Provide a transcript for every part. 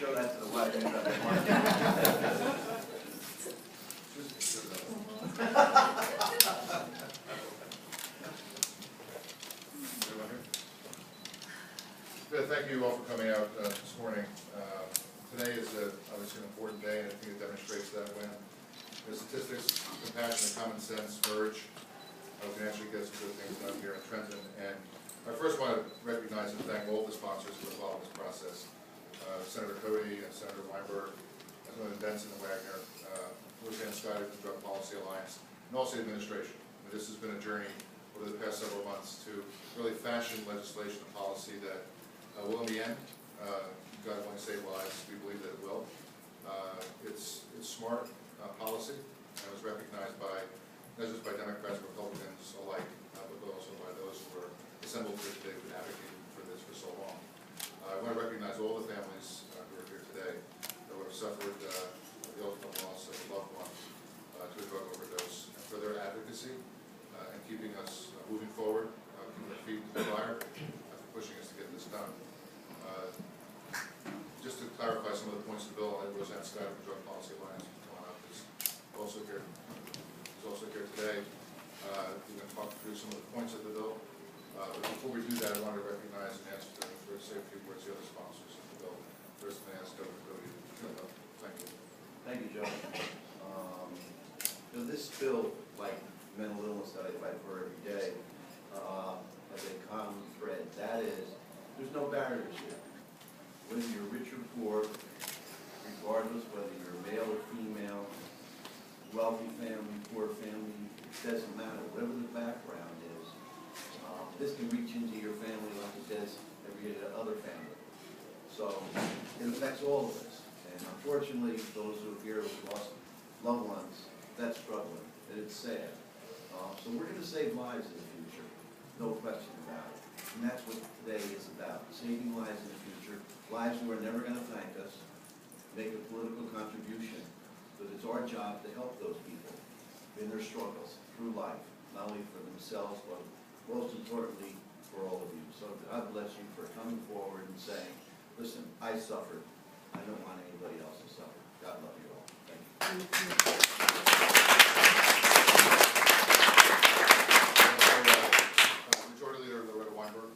show that to the wife. Thank you all for coming out this morning. Today is obviously an important day, and I think it demonstrates that when the statistics, compassion, and common sense merge, we can actually get some good things done here in Trenton. And I first want to recognize and thank all the sponsors who are involved in this process. Senator Cody and Senator Weinberg, Senator Benson and Wagner, Lieutenant Scott of the Drug Policy Alliance, and also the administration. This has been a journey over the past several months to really fashion legislation and policy that will in the end, God willing, save lives. We believe that it will. It's smart policy, and it was recognized by, not just by Democrats and Republicans alike, but also by those who were assembled here today who advocated for this for so long. I want to recognize all the families who are here today who have suffered the ultimate loss of a loved one to a drug overdose, and for their advocacy and keeping us moving forward, keeping our feet to the fire, pushing us to get this done. Just to clarify some of the points of the bill, Roseanne Scott of the Drug Policy Alliance is also here. Is also here today. We're going to talk through some of the points of the bill. But before we do that, I want to recognize and ask for say a few words to the other sponsors of the bill. First, may I ask Dr. Cody to fill up. Thank you. Thank you, Joe. This bill, like mental illness that I fight for every day, has a common thread. That is, there's no barriers here. Whether you're rich or poor, regardless whether you're male or female, wealthy family, poor family, it doesn't matter. Whatever the background is, this can reach into your family like it does every other family. So it affects all of us. And unfortunately, those who are here who've lost loved ones, that's struggling, and it's sad. So we're going to save lives in the future, no question about it. And that's what today is about, saving lives in the future, lives who are never going to thank us, make a political contribution, but it's our job to help those people in their struggles through life, not only for themselves, but most importantly, for all of you. So God bless you for coming forward and saying, listen, I suffered. I don't want anybody else to suffer. God love you all. Thank you. Majority Leader Loretta Weinberg.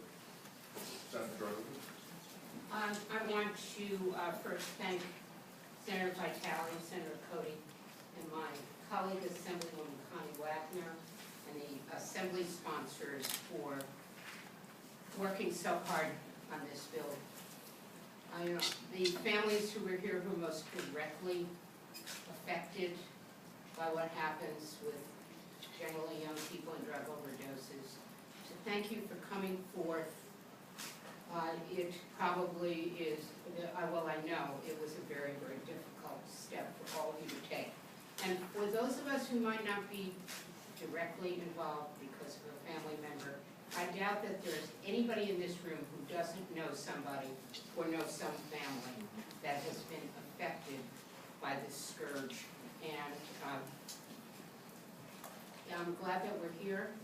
Senator Majority Leader. I want to first thank Senator Vitale, Senator Cody, and my colleague Assemblywoman Connie Wagner, and the Assembly sponsors for working so hard on this bill. The families who were here who are most directly affected by what happens with generally young people in drug overdoses. So thank you for coming forth. It probably is, well, I know it was a very, very difficult step for all of you to take. And for those of us who might not be directly involved because of a family member, I doubt that there's anybody in this room who doesn't know somebody or knows some family that has been affected by this scourge. And I'm glad that we're here.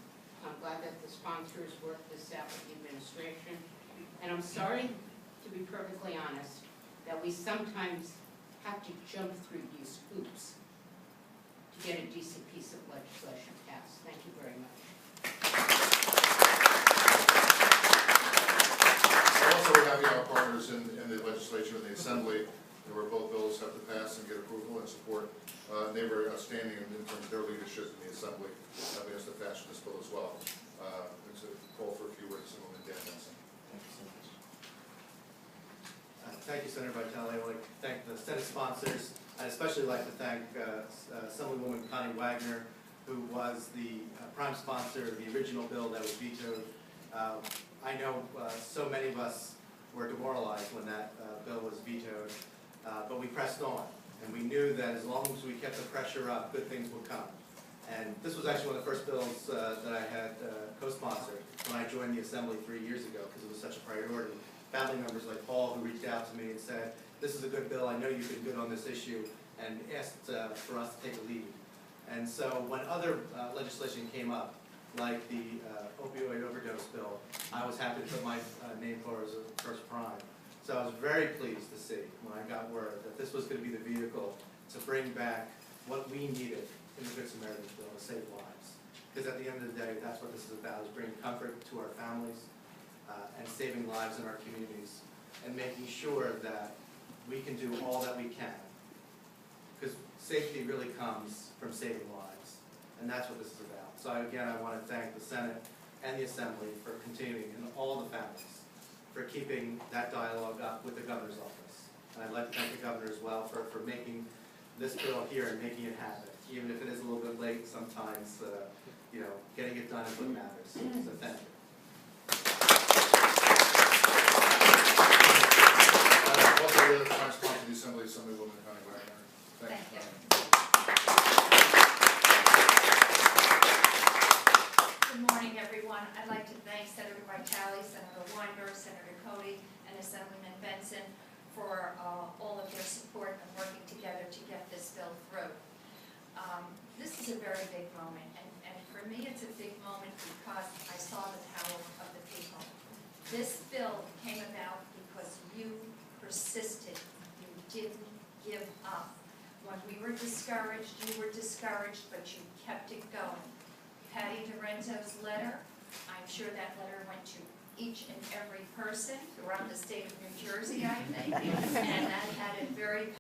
I'm glad that the sponsors worked this out with the administration. And I'm sorry, to be perfectly honest, that we sometimes have to jump through these hoops to get a decent piece of legislation passed. Thank you very much. Also, we're having our partners in the legislature and the Assembly, where both bills have to pass and get approval and support. They were outstanding in terms of their leadership in the Assembly, helping us to fashion this bill as well. It's a call for a few words, Senator Dan Benson. Thank you, Senator Vitale. I would like to thank the Senate sponsors. I'd especially like to thank Assemblywoman Connie Wagner, who was the prime sponsor of the original bill that was vetoed. I know so many of us were demoralized when that bill was vetoed, but we pressed on, and we knew that as long as we kept the pressure up, good things would come. And this was actually one of the first bills that I had co-sponsored when I joined the Assembly 3 years ago, because it was such a priority. Family members like Paul who reached out to me and said, this is a good bill, I know you've been good on this issue, and asked for us to take a lead. And so when other legislation came up, like the opioid overdose bill, I was happy to put my name forward as a first prime. So I was very pleased to see when I got word that this was going to be the vehicle to bring back what we needed in the Good Samaritan bill to save lives. Because at the end of the day, that's what this is about, is bringing comfort to our families and saving lives in our communities and making sure that we can do all that we can. Because safety really comes from saving lives, and that's what this is about. So again, I want to thank the Senate and the Assembly for continuing, and all the families, for keeping that dialogue up with the Governor's office. And I'd like to thank the Governor as well for making this bill here and making it happen, even if it is a little bit late sometimes, getting it done is what matters. So thank you. Also, the Prime Sponsor of the Assembly, Assemblywoman Connie Wagner. Thank you. Good morning, everyone. I'd like to thank Senator Vitale, Senator Weinberg, Senator Cody, and Assemblyman Benson for all of their support and working together to get this bill through. This is a very big moment, and for me it's a big moment because I saw the power of the people. This bill came about because you persisted, you didn't give up. When we were discouraged, you were discouraged, but you kept it going. Patty Dorenzo's letter, I'm sure that letter went to each and every person throughout the state of New Jersey, I think, and that had a very